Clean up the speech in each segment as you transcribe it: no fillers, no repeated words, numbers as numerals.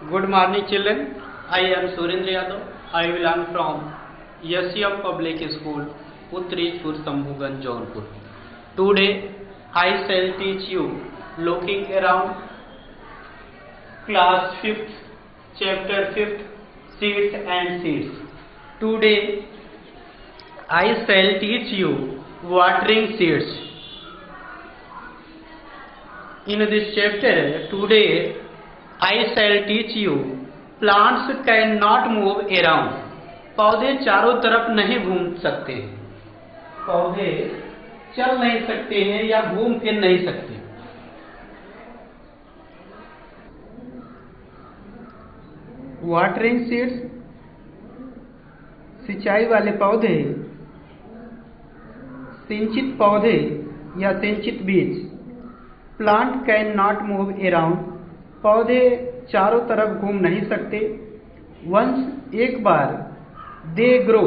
Good morning, children. I am Surendra Yadav. I will learn from SCM Public School, Uttaripur, Sambhuganj, Jaunpur. Today, I shall teach you looking around class 5th, chapter 5th, seeds and seeds. Today, I shall teach you watering seeds. In this chapter, today, I shall teach you plants cannot move around. पौधे चारों तरफ नहीं घूम सकते, पौधे चल नहीं सकते हैं या घूम फिर नहीं सकते। वाटरिंग सीड्स, सिंचाई वाले पौधे, सिंचित पौधे या सिंचित बीज। Plant can not move around, पौधे चारों तरफ घूम नहीं सकते। वंस, एक बार। दे ग्रो,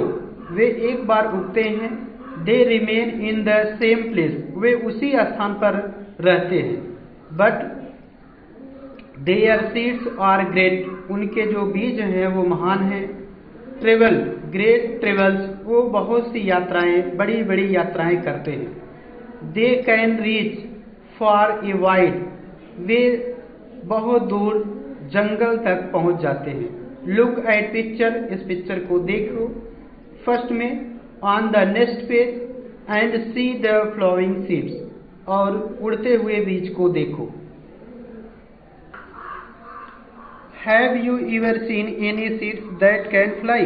वे एक बार उगते हैं। They remain in the same place, वे उसी स्थान पर रहते हैं। But their seeds are great, उनके जो बीज हैं वो महान हैं। ट्रेवल, ग्रेट ट्रेवल्स, वो बहुत सी यात्राएं, बड़ी बड़ी यात्राएं करते हैं। They can reach far a wide, वे बहुत दूर जंगल तक पहुंच जाते हैं। लुक एट पिक्चर, इस पिक्चर को देखो। फर्स्ट में on the next page and see the flying seeds, और उड़ते हुए बीज को देखो। Have you ever seen any seeds that can fly,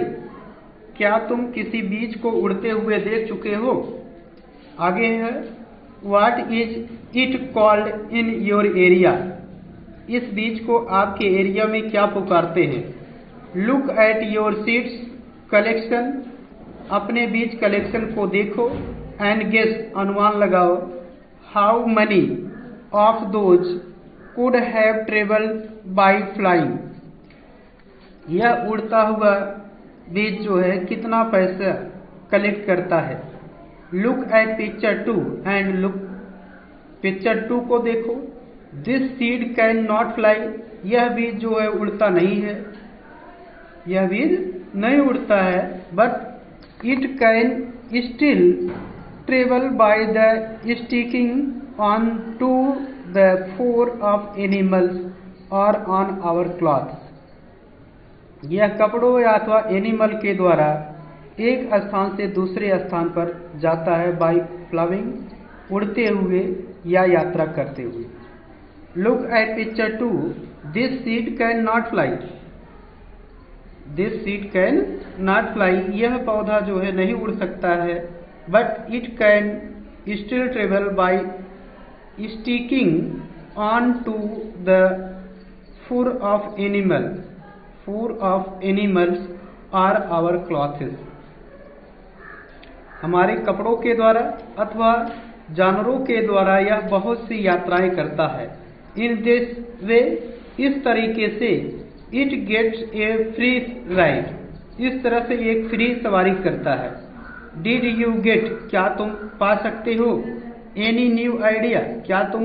क्या तुम किसी बीज को उड़ते हुए देख चुके हो? आगे है what is it called in your area, इस बीज को आपके एरिया में क्या पुकारते हैं? Look at your seeds collection, अपने बीज कलेक्शन को देखो। एंड गेस, अनुमान लगाओ। How many of those could have travelled by flying, यह उड़ता हुआ बीज जो है कितना पैसा कलेक्ट करता है? Look at picture 2 and look, picture 2 को देखो। This seed can not fly, यह बीज जो है उड़ता नहीं है, यह बीज नहीं उड़ता है। But it can still travel by the sticking on to the fur of animals और ऑन आवर क्लॉथ्स, यह कपड़ों या अथवा एनिमल के द्वारा एक स्थान से दूसरे स्थान पर जाता है। बाय फ्लाइंग, उड़ते हुए या यात्रा करते हुए। Look at picture 2. This seed can not fly. This seed can not fly. यह पौधा जो है नहीं उड़ सकता है। But it can still travel by sticking on to the fur of animal. Fur of animals are our clothes. हमारे कपड़ों के द्वारा अथवा जानवरों के द्वारा यह बहुत सी यात्राएं करता है। इन दिस वे, इस तरीके से। It gets a free ride, इस तरह से एक फ्री सवारी करता है। डिड यू गेट, क्या तुम पा सकते हो? एनी न्यू आइडिया, क्या तुम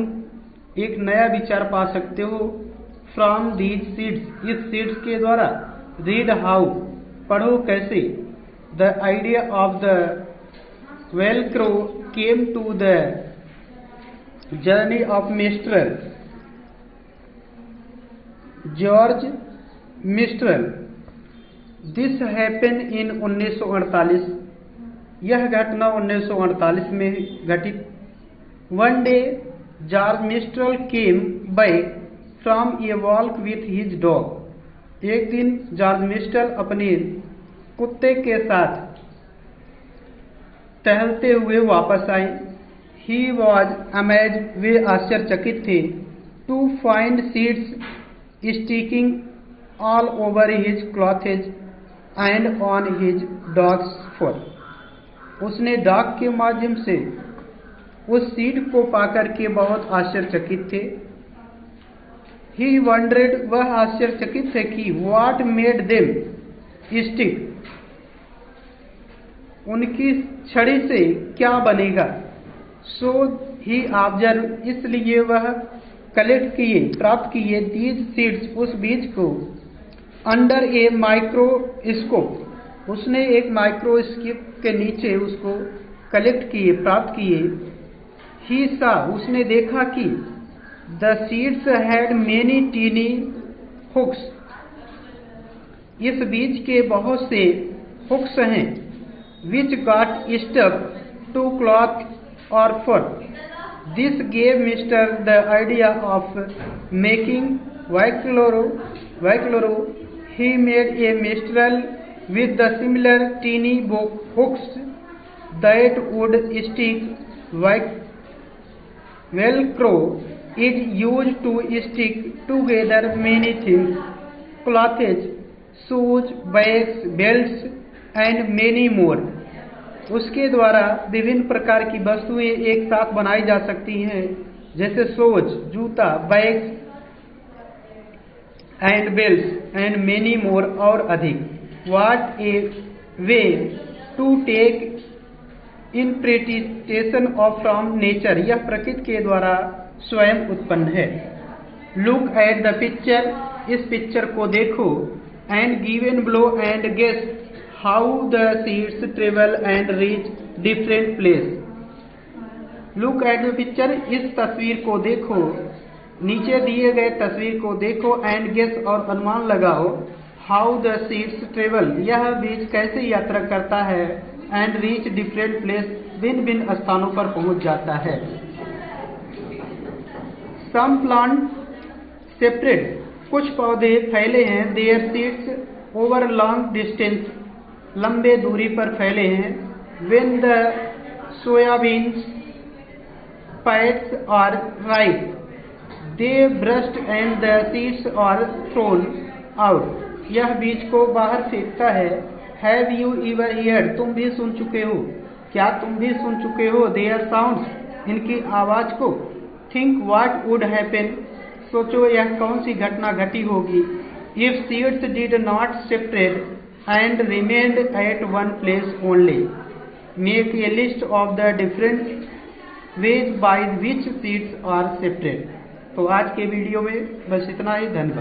एक नया विचार पा सकते हो? फ्रॉम दीज सीड्स, इस सीड्स के द्वारा। रीड हाउ, पढ़ो कैसे। The idea of the Velcro came to the journey of mister George Mistral. This happen in 1948, यह घटना 1948 में घटित। One day George Mistral came back from a walk with his dog, एक दिन जॉर्ज मिस्ट्रल अपने कुत्ते के साथ टहलते हुए वापस आए। ही वॉज अमेज्ड, वे आश्चर्यचकित थे। To find seeds sticking all over his clothes and on his dog's fur, उसने डॉग के माध्यम से उस सीड को पाकर के बहुत आश्चर्यचकित थे। ही वंडरेड, वह आश्चर्यचकित थे कि व्हाट मेड देम स्टिक, उनकी छड़ी से क्या बनेगा। सो ही ऑब्जर्व, इसलिए वह कलेक्ट किए, प्राप्त किए। दीज सीड्स, उस बीज को। अंडर ए माइक्रोस्कोप, उसने एक माइक्रोस्कोप के नीचे उसको कलेक्ट किए, प्राप्त किए। ही सा, उसने देखा कि the seeds had many tiny hooks, इस बीज के बहुत से हुक्स हैं। Which got stuck to cloth और fur, this gave mister the idea of making Velcro. He made a mistral with the similar teeny hooks that would stick. Velcro is used to stick together many things: clothes, shoes, bags, belts, and many more. उसके द्वारा विभिन्न प्रकार की वस्तुएं एक साथ बनाई जा सकती हैं, जैसे शूज, जूता, bags and belt and many more, और अधिक। What a way to take interpretation of from nature, यह प्रकृति के द्वारा स्वयं उत्पन्न है। लुक एट द पिक्चर, इस पिक्चर को देखो। And given blow and guess how the seeds travel and reach different place. Look at the picture, इस तस्वीर को देखो, नीचे दिए गए तस्वीर को देखो। एंड गेस, और अनुमान लगाओ। हाउ द सीड्स ट्रेवल, यह बीज कैसे यात्रा करता है। एंड रीच डिफरेंट प्लेस, भिन्न भिन्न स्थानों पर पहुंच जाता है। सम प्लांट सेपरेट, कुछ पौधे फैले हैं। Their seeds over long distance, लंबे दूरी पर फैले हैं। When the soybeans pads are ripe, they burst and the seeds are thrown out, यह बीज को बाहर फेंकता है। हैव यू एवर हियर्ड, तुम भी सुन चुके हो, क्या तुम भी सुन चुके हो। देयर साउंड्स, इनकी आवाज को। थिंक व्हाट वुड हैपन, सोचो यह कौन सी घटना घटी होगी। If seeds did not separate and remained at one place only, make a list of the different ways by which seeds are separate. तो आज के वीडियो में बस इतना ही, धन्यवाद।